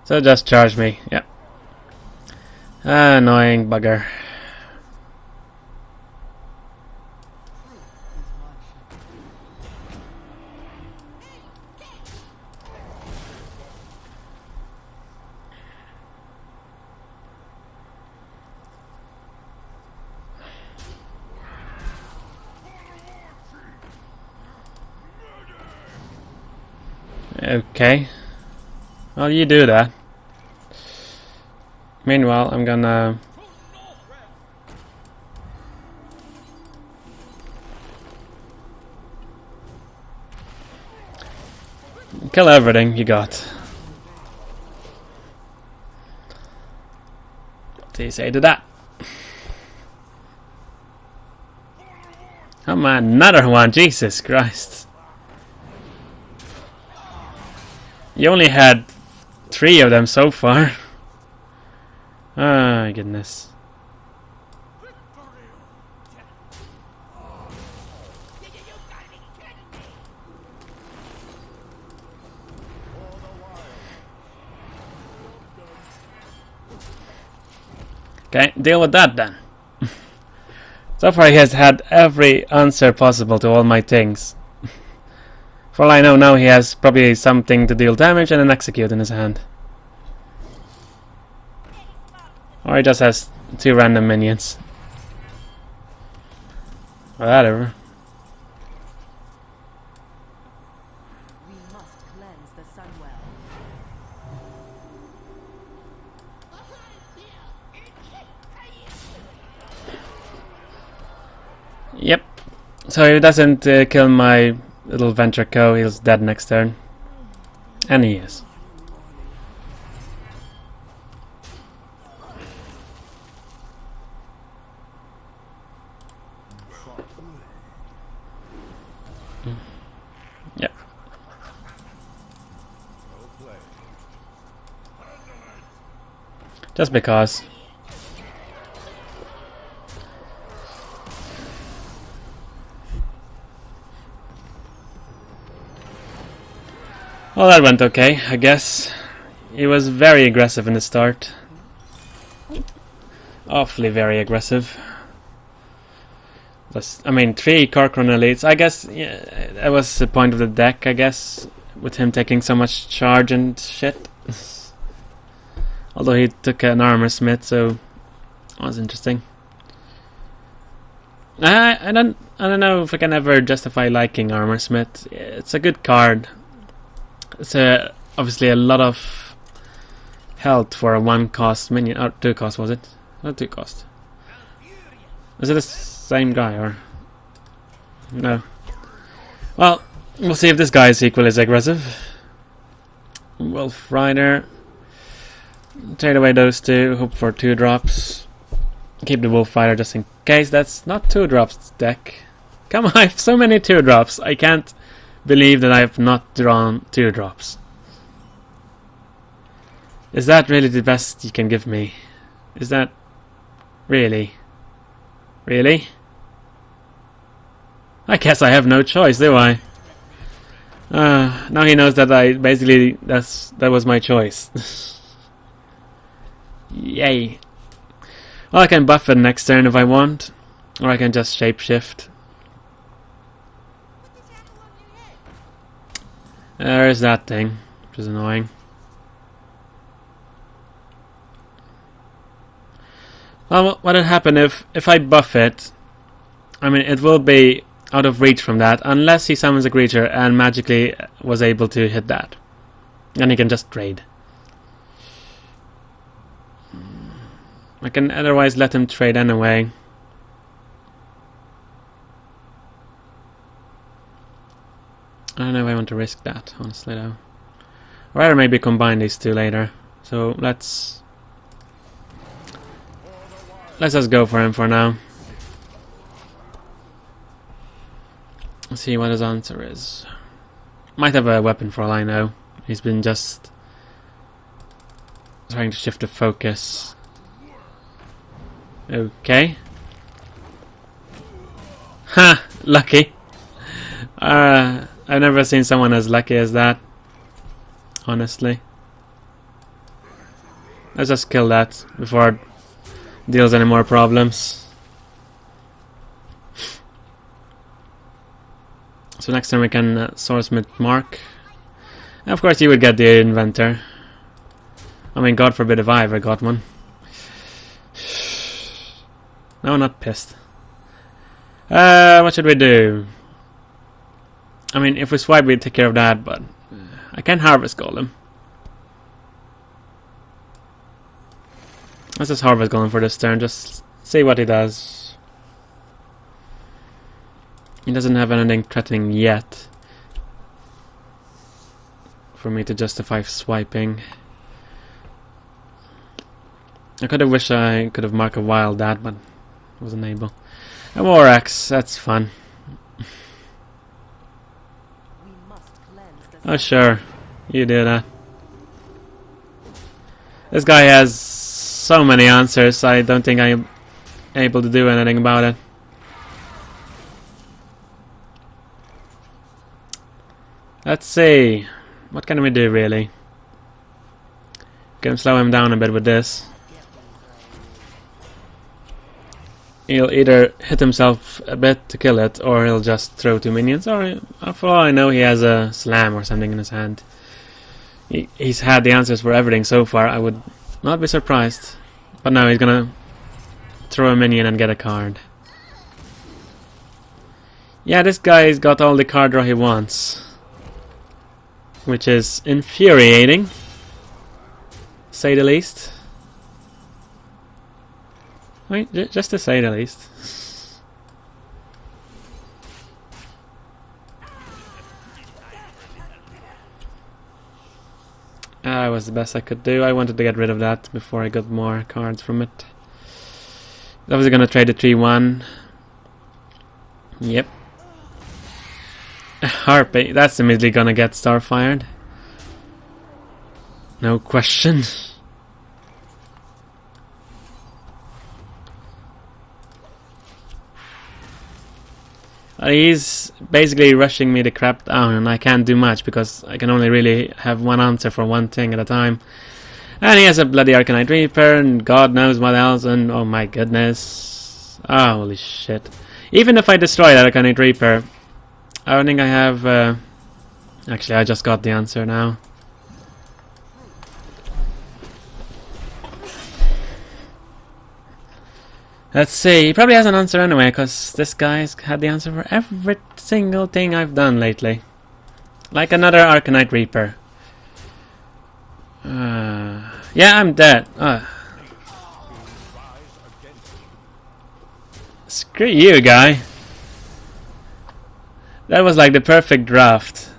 So just charge me, yeah. Annoying bugger. Okay. Well, you do that. Meanwhile, I'm gonna... kill everything you got. What do you say to that? Come on, another one, Jesus Christ. You only had 3 of them so far. Ah, goodness. Okay, deal with that then. So far he has had every answer possible to all my things. For all I know now he has probably something to deal damage and an execute in his hand. Or he just has 2 random minions. Whatever. We must cleanse the Sunwell. Yep. So if he doesn't kill my little venture co, he's dead next turn. And he is. Yep. Just because. Well, that went okay, I guess. He was very aggressive in the start. Awfully very aggressive. I mean, 3 Corcoran elites. I guess yeah, that was the point of the deck, I guess, with him taking so much charge and shit. Although he took an armor smith, so that was interesting. I don't know if I can ever justify liking armor smith. It's a good card. It's obviously a lot of health for a 1 cost minion. Or 2 cost, was it? Not 2 cost. Is it the same guy or no? Well, we'll see if this guy is equally as aggressive. Wolf Rider. Trade away those 2. Hope for 2 drops. Keep the Wolf Rider just in case. That's not 2 drops deck. Come on, I have so many 2 drops. I can't believe that I have not drawn 2 drops. Is that really the best you can give me? Is that really? Really? I guess I have no choice, do I? Now he knows that I basically that was my choice. Yay. Well, I can buff it next turn if I want, or I can just shapeshift. There's that thing, which is annoying. Well, what would happen if I buff it? I mean, it will be out of reach from that, unless he summons a creature and magically was able to hit that. And he can just trade. I can otherwise let him trade anyway. I don't know if I want to risk that, honestly, though. Or rather maybe combine these 2 later. So let's just go for him for now. Let's see what his answer is. Might have a weapon for all I know. He's been just trying to shift the focus. Okay. Ha! Lucky. I've never seen someone as lucky as that. Honestly. Let's just kill that before it deals any more problems. So next time we can Swordsmith Mark. And of course you would get the Inventor. I mean, God forbid if I ever got one. No, I'm not pissed. What should we do? I mean, if we swipe, we take care of that, but I can Harvest Golem. Let's just Harvest Golem for this turn, just see what he does. He doesn't have anything threatening yet for me to justify swiping. I could have wished I could have marked a wild that, but wasn't able. A War Axe, that's fun. Oh sure, you do that. This guy has so many answers, I don't think I'm able to do anything about it. Let's see, what can we do really? Can slow him down a bit with this. He'll either hit himself a bit to kill it, or he'll just throw 2 minions, or for all I know he has a slam or something in his hand. He's had the answers for everything so far. I would not be surprised But no, he's gonna throw a minion and get a card. Yeah, this guy's got all the card draw he wants. Which is infuriating, say the least. Wait, just to say the least. That was the best I could do. I wanted to get rid of that before I got more cards from it. I was gonna trade the 3-1. Yep. Harpy, that's immediately gonna get starfired. No question. He's basically rushing me the crap down, and I can't do much because I can only really have one answer for one thing at a time. And he has a bloody Arcanite Reaper, and God knows what else, and oh my goodness. Oh, holy shit. Even if I destroy that Arcanite Reaper, I don't think I have... Actually, I just got the answer now. Let's see, he probably has an answer anyway, because this guy's had the answer for every single thing I've done lately. Like another Arcanite Reaper. Yeah, I'm dead. Screw you, guy. That was like the perfect draft.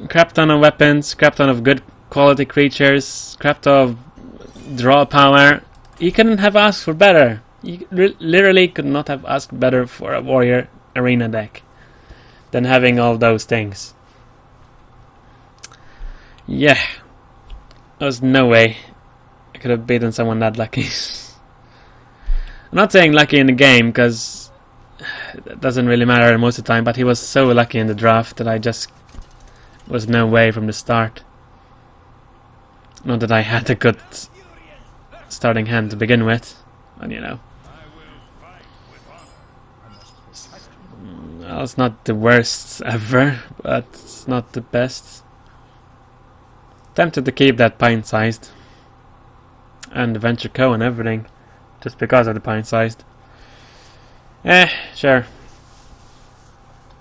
Crap ton of weapons, crap ton of good quality creatures, crap ton of draw power. You couldn't have asked for better. You literally could not have asked better for a warrior arena deck than having all those things. Yeah. There was no way I could have beaten someone that lucky. I'm not saying lucky in the game, because it doesn't really matter most of the time, but he was so lucky in the draft that I just was no way from the start. Not that I had a good starting hand to begin with, but you know. Well, it's not the worst ever, but it's not the best. Tempted to keep that pint-sized and the Venture Co and everything, just because of the pint-sized. Sure.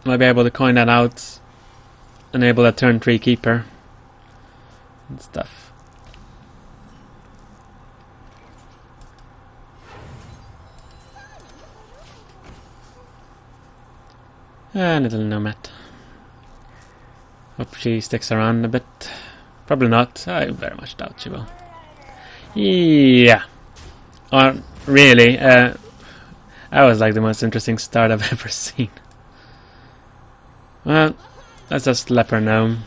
I'll be able to coin that out, enable a turn 3 keeper and stuff. Little Nomad. Hope she sticks around a bit. Probably not. I very much doubt she will. Yeah. Or really, that was like the most interesting start I've ever seen. Well, that's just Leper Gnome.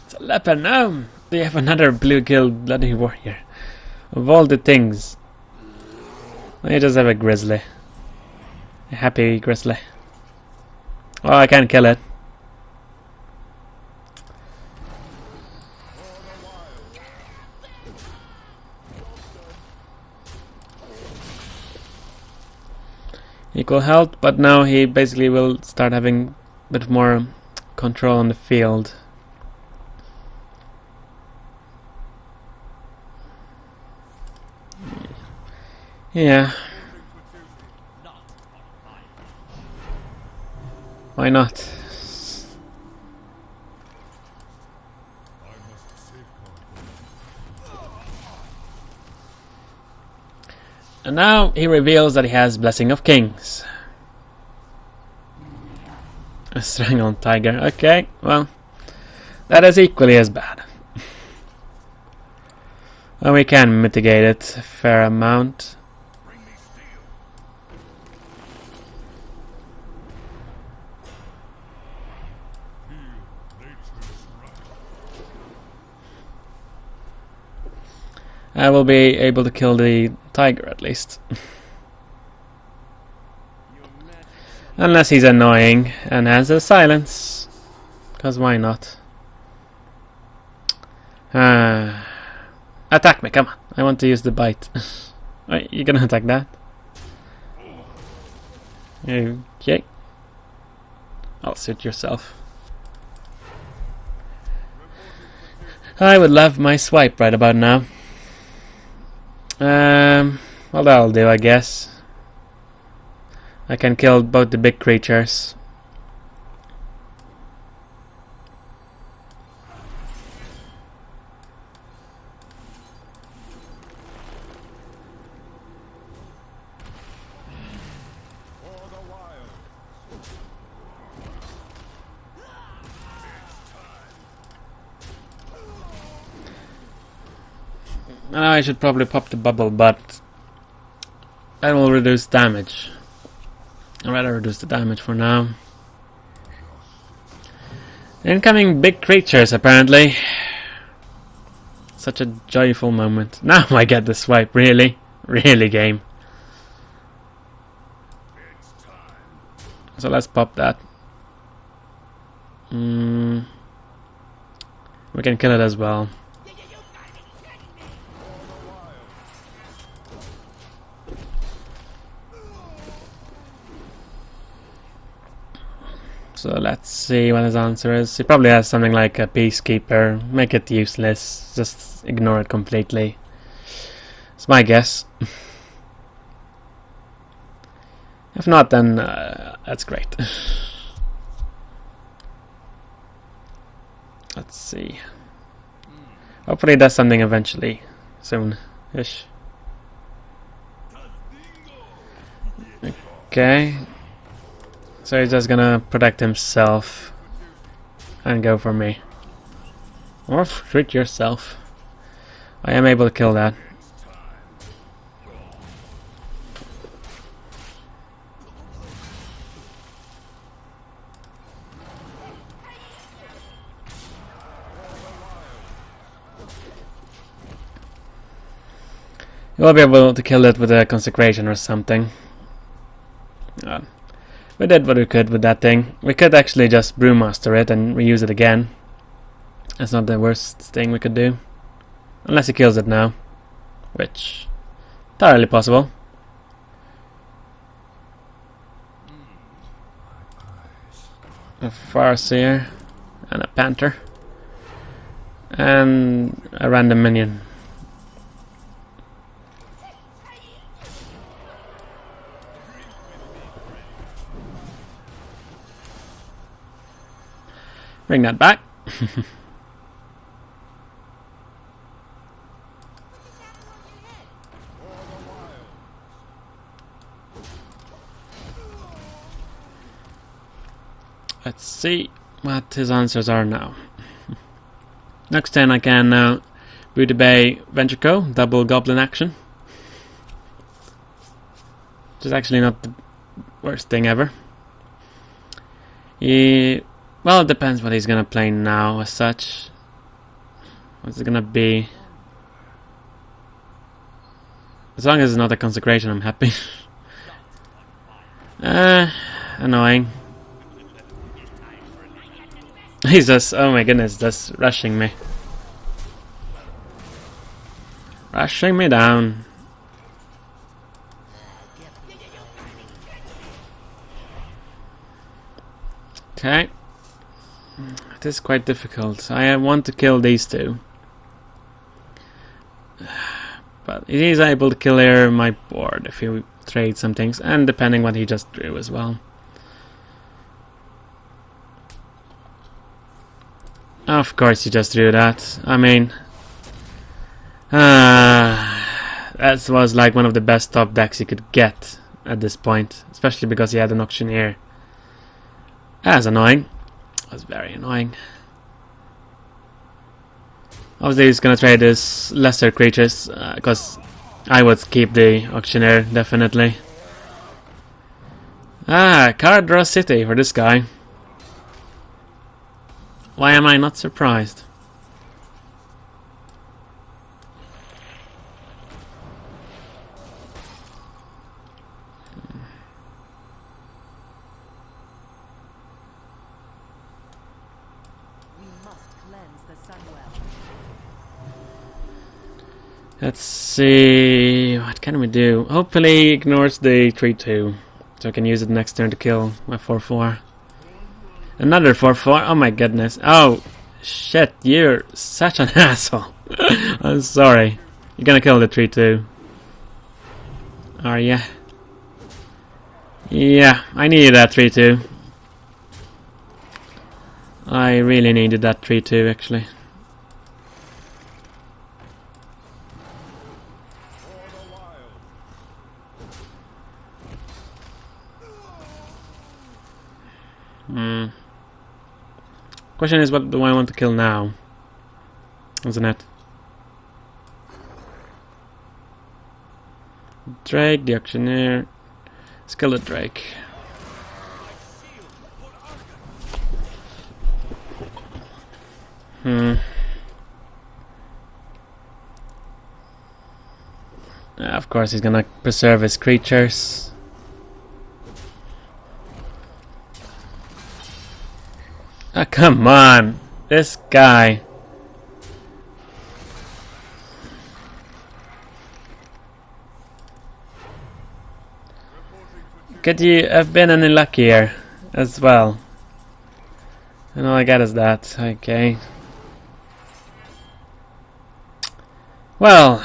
It's a Leper Gnome! They have another blue-killed bloody warrior. Of all the things. I just have a grizzly. A happy grizzly. Oh, I can't kill it. Equal health, but now he basically will start having a bit more control on the field. Yeah. Why not? And now he reveals that he has Blessing of Kings. A Strangled Tiger. Okay, well, that is equally as bad. Well, we can mitigate it a fair amount. I will be able to kill the tiger at least. Unless he's annoying and has a silence. Because why not? Attack me, come on. I want to use the bite. Wait, you're gonna attack that? Okay. I'll suit yourself. I would love my swipe right about now. Well, that'll do, I guess. I can kill both the big creatures. I should probably pop the bubble, but that will reduce damage. I'd rather reduce the damage for now. Incoming big creatures, apparently. Such a joyful moment. Now I get the swipe, really? Really, game. So let's pop that. We can kill it as well. So let's see what his answer is. He probably has something like a Peacekeeper. Make it useless. Just ignore it completely. It's my guess. If not, then that's great. Let's see. Hopefully he does something eventually. Soon-ish. Okay. So he's just gonna protect himself and go for me. Or shoot yourself. I am able to kill that. You will be able to kill it with a consecration or something. We did what we could with that thing. We could actually just brewmaster it and reuse it again. That's not the worst thing we could do. Unless he kills it now. Which, entirely possible. A Farseer and a Panther. And a random minion. Bring that back. Let's see what his answers are now. Next turn I can Booty Bay Venture Co. Double Goblin action. Which is actually not the worst thing ever. Well, it depends what he's gonna play now, as such. What's it gonna be? As long as it's not a consecration, I'm happy. Annoying. He's just, oh my goodness, just rushing me. Rushing me down. Okay. It is quite difficult. I want to kill these two. But he is able to clear my board if he trades some things, and depending what he just drew as well. Of course he just drew that. I mean... that was like one of the best top decks you could get at this point. Especially because he had an Auctioneer. That's annoying. That's very annoying. Obviously he's gonna trade his lesser creatures, because I would keep the Auctioneer, definitely. Card draw city for this guy. Why am I not surprised? Let's see, what can we do? Hopefully he ignores the 3-2, so I can use it next turn to kill my 4-4. Another 4-4, oh my goodness. Oh, shit, you're such an asshole. I'm sorry. You're gonna kill the 3-2. Are ya? Yeah, I needed that 3-2. I really needed that 3-2 actually. Question is, what do I want to kill now? Isn't it? Drake, the auctioneer. Let's kill the Drake. Of course he's gonna preserve his creatures. Ah, come on! This guy. Could you have been any luckier as well? And all I get is that. Okay. Well.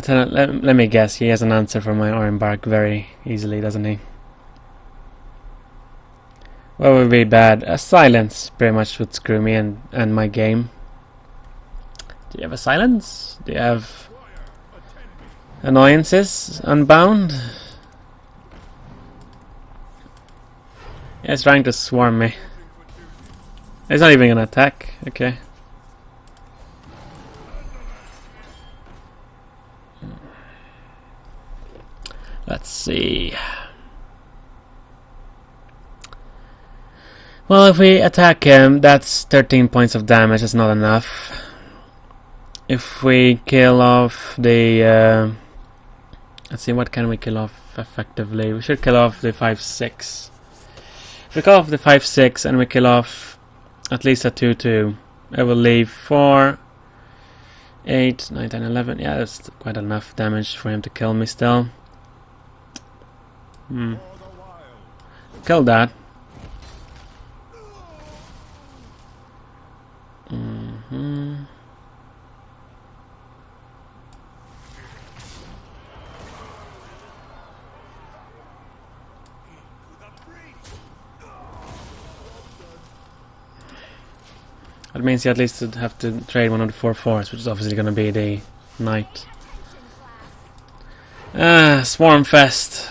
Let me guess, he has an answer for my Ironbark very easily, doesn't he? What would be bad? A silence pretty much would screw me and my game. Do you have a silence? Do you have annoyances? Unbound? Yeah, he's trying to swarm me. He's not even gonna attack. Okay. Let's see. Well, if we attack him, that's 13 points of damage. That's not enough. If we kill off the... let's see, what can we kill off effectively? We should kill off the 5-6. If we kill off the 5-6 and we kill off at least a 2-2, it will leave 4, 8, 9, 10, 11. Yeah, that's quite enough damage for him to kill me still. Kill that. That means you at least would have to trade one of the 4/4s, which is obviously going to be the knight. Swarmfest.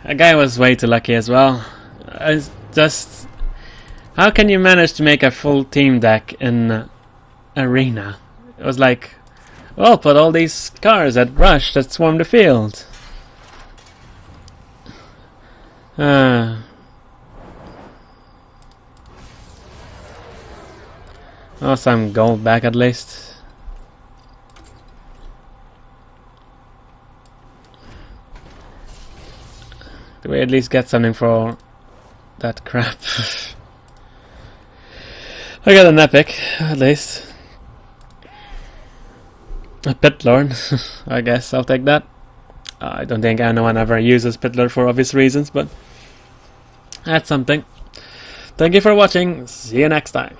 That guy was way too lucky as well. How can you manage to make a full team deck in Arena? It was like, well, put all these cars that rush that swarm the field. Oh, some gold back at least. Do we at least get something for that crap? I got an epic, at least. A Pit Lord, I guess I'll take that. I don't think anyone ever uses Pit Lord for obvious reasons, but that's something. Thank you for watching, see you next time.